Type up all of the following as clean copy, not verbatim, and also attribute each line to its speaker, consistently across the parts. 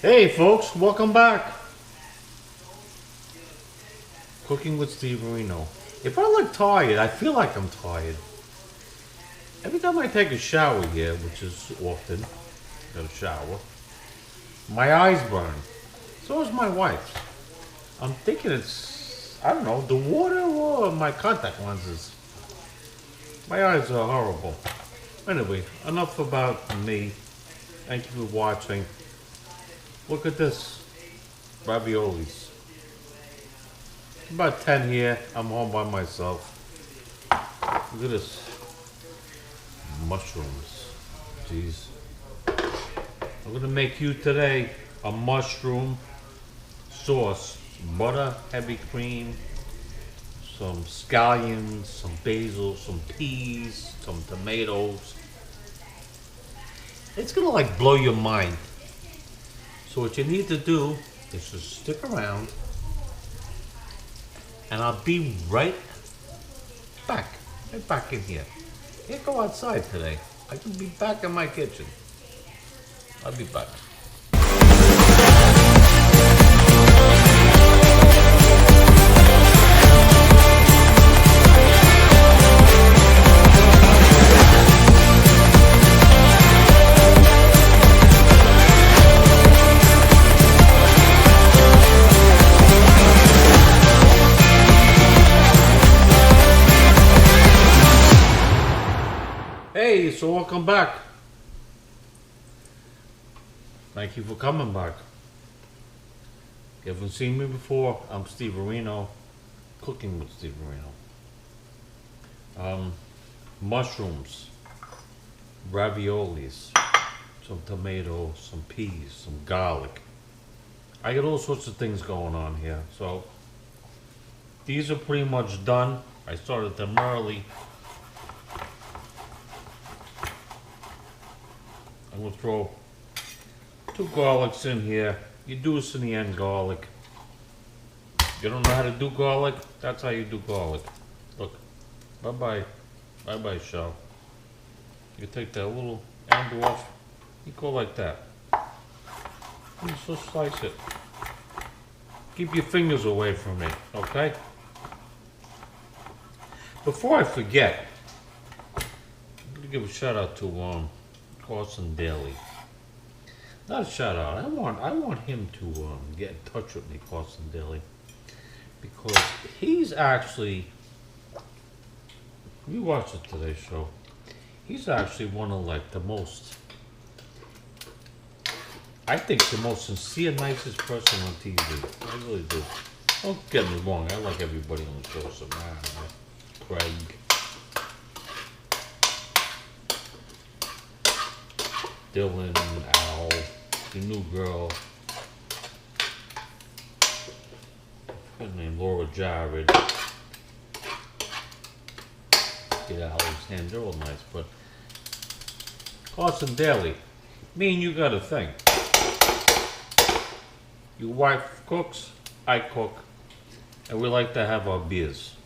Speaker 1: Hey folks, welcome back. Cooking with Steve Marino. If I look tired, I feel like I'm tired. Every time I take a shower here, which is often, got a shower, my eyes burn. So is my wife's. I'm thinking it's, I don't know, the water or my contact lenses. My eyes are horrible. Anyway, enough about me. Thank you for watching. Look at this. Raviolis. About 10 here. I'm home by myself. Look at this. Mushrooms. Jeez. I'm gonna make you today a mushroom sauce. Butter, heavy cream, some scallions, some basil, some peas, some tomatoes. It's gonna like blow your mind. So what you need to do is just stick around and I'll be right back in here. Can't go outside today. I can be back in my kitchen. I'll be back. Hey, so welcome back. Thank you for coming back. If you haven't seen me before, I'm Steve Marino, cooking with Steve Marino. Mushrooms, raviolis, some tomatoes, some peas, some garlic. I got all sorts of things going on here. So these are pretty much done. I started them early. I'm gonna throw 2 garlics in here. You do this in the end, garlic. You don't know how to do garlic? That's how you do garlic. Look, bye-bye, bye-bye shell. You take that little end off, you go like that. And just slice it. Keep your fingers away from it, okay? Before I forget, I'm gonna give a shout out to Carson Daly. Not a shout out. I want him to get in touch with me, Carson Daly, because he's actually. You watch the Today Show. He's actually one of like the most. I think the most sincere, nicest person on TV. I really do. Don't get me wrong. I like everybody on the show. So Craig. Dylan, Al, the new girl, her name Laura Jared, get Alexander, they're all nice, but Carson Daly, me and you got a thing. Your wife cooks, I cook, and we like to have our beers.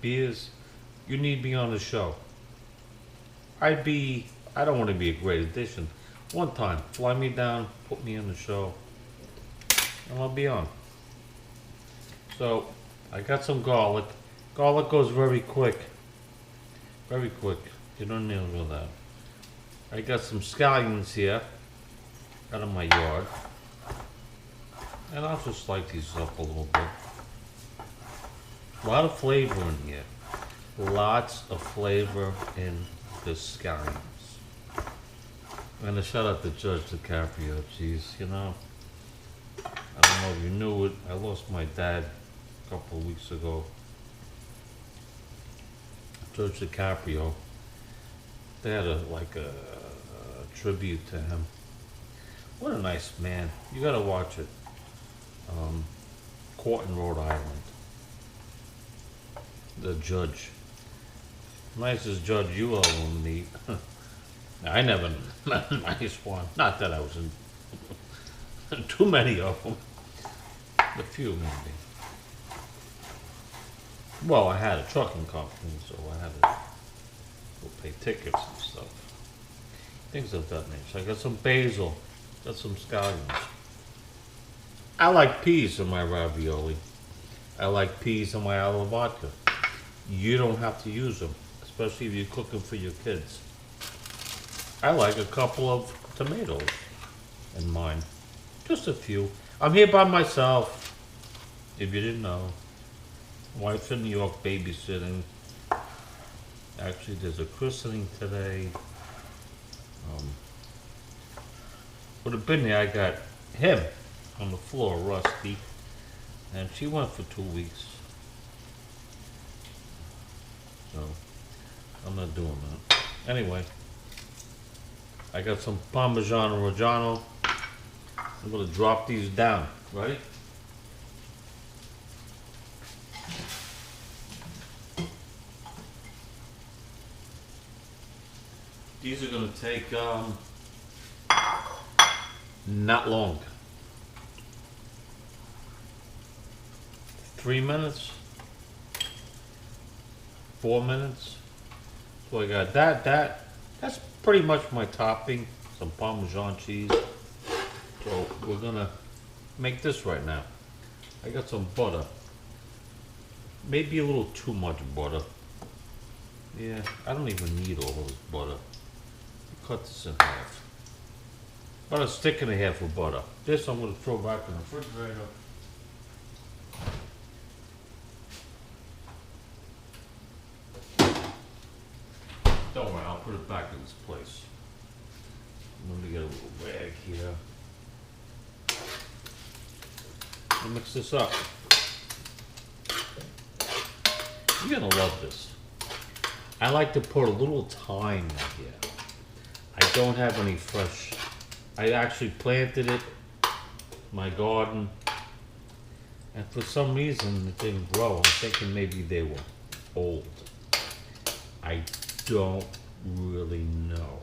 Speaker 1: Beers, you need me on the show. I don't want to be a great addition. One time, fly me down, put me on the show, and I'll be on. So, I got some garlic. Garlic goes very quick. Very quick. You don't need to know that. I got some scallions here, out of my yard. And I'll just light these up a little bit. A lot of flavor in here. Lots of flavor in the scallions. And a shout out to Judge DiCaprio. Jeez, you know, I don't know if you knew it. I lost my dad a couple of weeks ago. Judge DiCaprio. They had a tribute to him. What a nice man. You gotta watch it. Court in Rhode Island. The judge. Nicest judge you ever will meet. I never met a nice one. Not that I was in too many of them. A few maybe. Well, I had a trucking company, so I had to pay tickets and stuff. things of that nature. I got some basil, got some scallions. I like peas in my ravioli. I like peas in my alla vodka. You don't have to use them, especially if you're cooking for your kids. I like a couple of tomatoes in mine. Just a few. I'm here by myself, if you didn't know. Wife's in New York babysitting. Actually, there's a christening today. Would have been there, I got him on the floor, Rusty. And she went for 2 weeks. So, I'm not doing that. Anyway, I got some Parmesan Reggiano. I'm gonna drop these down. Ready? These are gonna take not long. 3 minutes, 4 minutes. So I got that's pretty much my topping, some Parmesan cheese. So we're gonna make this right now. I got some butter. Maybe a little too much butter. Yeah, I don't even need all this butter. Cut this in half. About a stick and a half of butter. This I'm gonna throw back in the refrigerator. Don't worry, I'll put it back in its place. Let me get a little rag here. And mix this up. You're gonna love this. I like to put a little thyme in here. I don't have any fresh. I actually planted it in my garden, and for some reason it didn't grow. I'm thinking maybe they were old. I don't really know.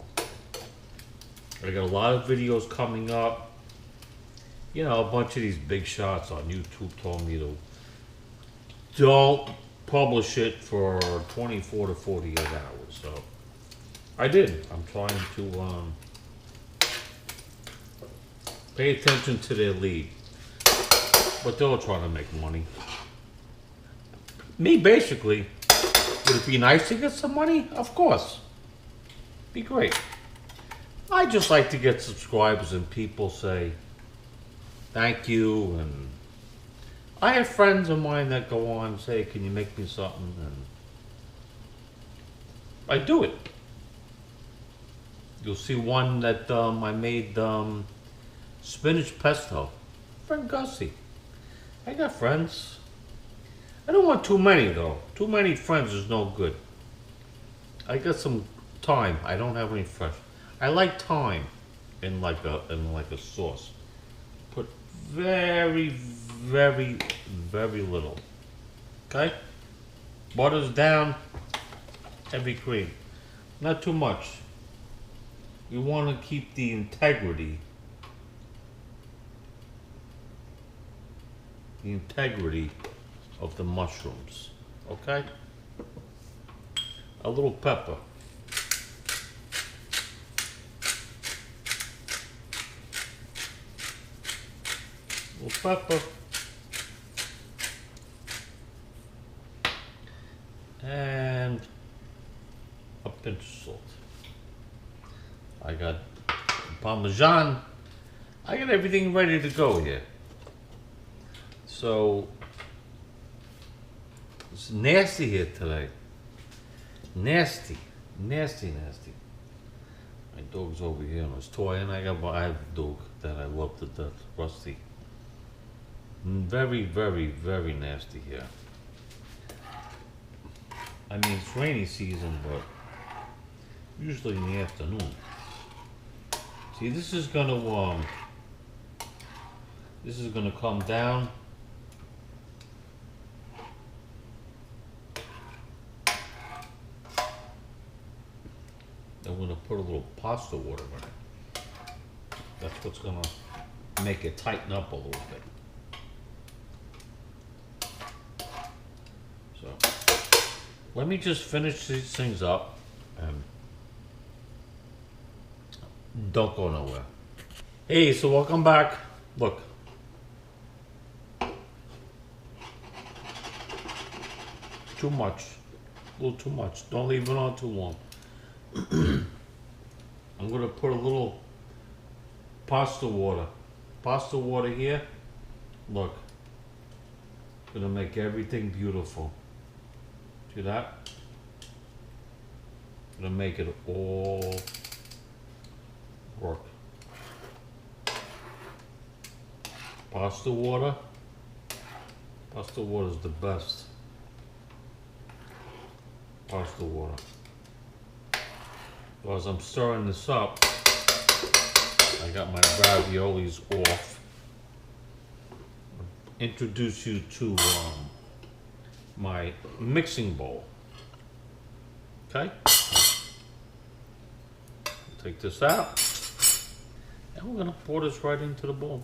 Speaker 1: I got a lot of videos coming up. You know, a bunch of these big shots on YouTube told me to don't publish it for 24 to 48 hours. So I did. I'm trying to pay attention to their lead. But they're all trying to make money. Me, basically, would it be nice to get some money? Of course. Be great. I just like to get subscribers and people say thank you, and I have friends of mine that go on and say, can you make me something? And I do it. You'll see one that I made spinach pesto. Friend Gussie. I got friends. I don't want too many though. Too many friends is no good. I got some thyme. I don't have any fresh. I like thyme in like a sauce. Put very, very, very little. Okay? Butter's down. Heavy cream. Not too much. You want to keep the integrity. The integrity of the mushrooms. Okay? A little pepper. A little pepper. And a pinch of salt. I got Parmesan. I got everything ready to go here. So it's nasty here today. Nasty, nasty, nasty. My dog's over here on his toy, and I have a dog that I love to death, Rusty. Very, very, very nasty here. I mean, it's rainy season, but usually in the afternoon. See, this is gonna come down. I'm gonna put a little pasta water in it. That's what's gonna make it tighten up a little bit. So, let me just finish these things up, and Don't go nowhere. Hey, so welcome back. Look. Too much. A little too much. Don't leave it on too long. I'm gonna put a little pasta water. Pasta water here. Look. Gonna make everything beautiful. See that? Gonna make it all work. Pasta water. Pasta water is the best. Pasta water. So as I'm stirring this up, I got my raviolis off. Introduce you to my mixing bowl. Okay? Take this out. And we're gonna pour this right into the bowl.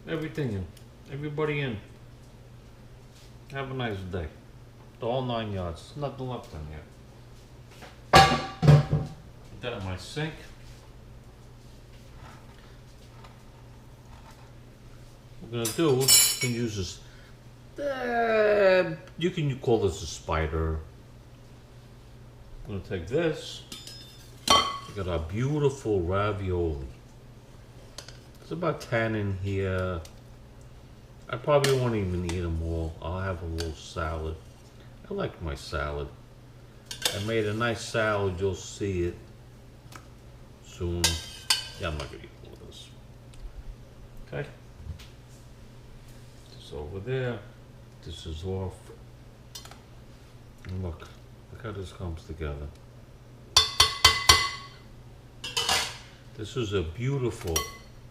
Speaker 1: Everything in. Everybody in. Have a nice day. The whole 9 yards. Nothing left in here. Put that in my sink. What we're gonna do, you can use this. You can call this a spider. I'm gonna take this. We got our beautiful ravioli. There's about 10 in here. I probably won't even eat them all. I'll have a little salad. I like my salad. I made a nice salad. You'll see it soon. Yeah, I'm not gonna eat all of this. Okay. This over there. This is off. And look how this comes together. This is a beautiful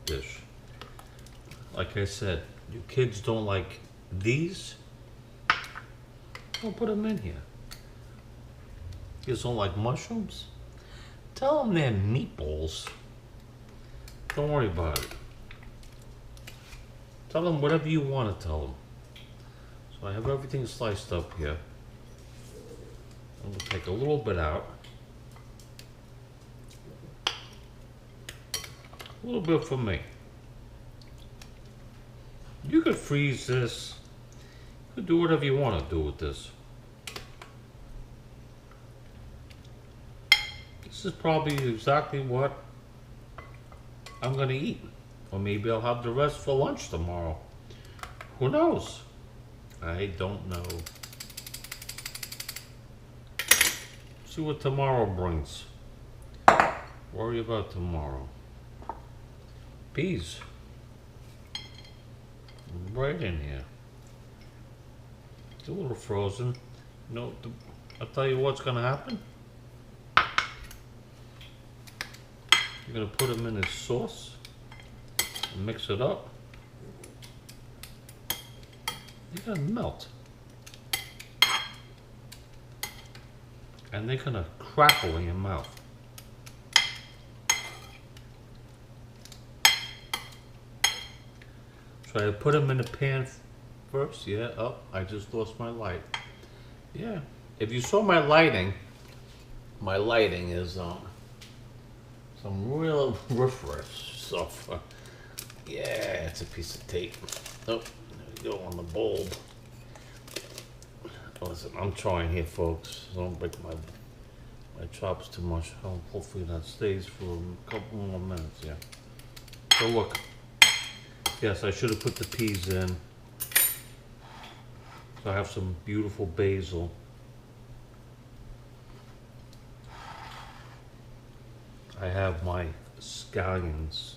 Speaker 1: dish. Like I said, you kids don't like these, don't put them in here. You don't like mushrooms? Tell them they're meatballs. Don't worry about it. Tell them whatever you want to tell them. So I have everything sliced up here. I'm going to take a little bit out. A little bit for me. You could freeze this. You could do whatever you want to do with this. This is probably exactly what I'm going to eat. Or maybe I'll have the rest for lunch tomorrow. Who knows? I don't know. See what tomorrow brings. Worry about tomorrow. Peas. Right in here. It's a little frozen. You know, I'll tell you what's going to happen. You're going to put them in this sauce and mix it up. They're going to melt. And they're going to crackle in your mouth. So I put them in the pan first. Yeah, oh, I just lost my light. Yeah, if you saw my lighting is some real refresh stuff. Yeah, it's a piece of tape. Oh, there we go on the bulb. Listen, I'm trying here, folks. Don't break my chops too much. Oh, hopefully that stays for a couple more minutes. Yeah. So look. Yes, I should have put the peas in. So I have some beautiful basil. I have my scallions.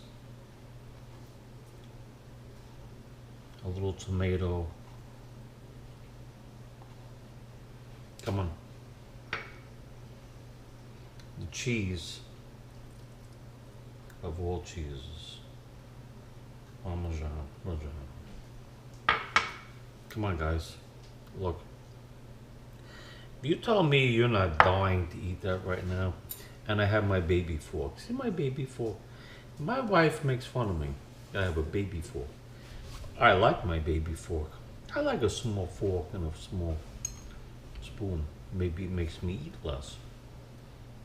Speaker 1: A little tomato. Come on. The cheese of all cheeses. Parmesan. Come on, guys. Look. You tell me you're not dying to eat that right now. And I have my baby fork. See my baby fork? My wife makes fun of me. I have a baby fork. I like my baby fork. I like a small fork and a small spoon. Maybe it makes me eat less.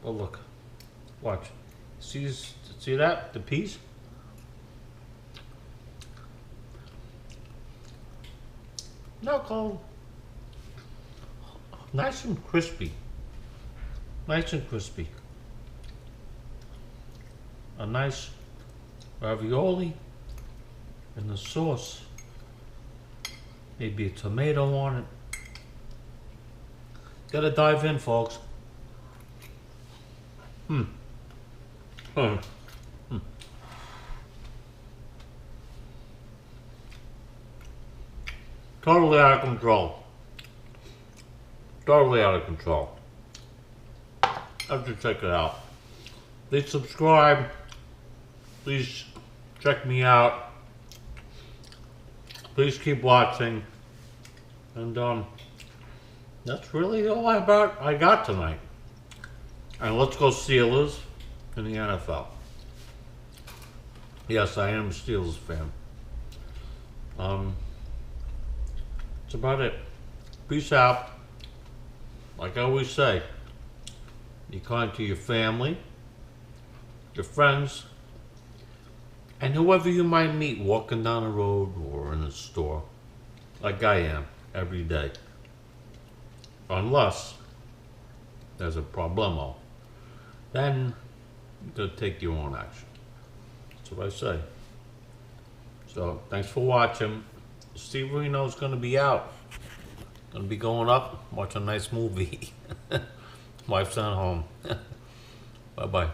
Speaker 1: Oh look, watch. See that? The piece? Now cold. Nice and crispy. Nice and crispy. A nice ravioli and the sauce. Maybe a tomato on it. Gotta dive in, folks. Totally out of control. Totally out of control. Have to check it out. Please subscribe. Please check me out. Please keep watching. And that's really all I got tonight. And let's go Steelers in the NFL. Yes, I am a Steelers fan. That's about it. Peace out. Like I always say, be kind to your family, your friends, and whoever you might meet walking down the road or in the store, like I am every day. Unless there's a problemo, then you gotta take your own action. That's what I say. So thanks for watching. Steve Reno's gonna be out. Gonna be going up, watch a nice movie. Wife's at home. Bye bye.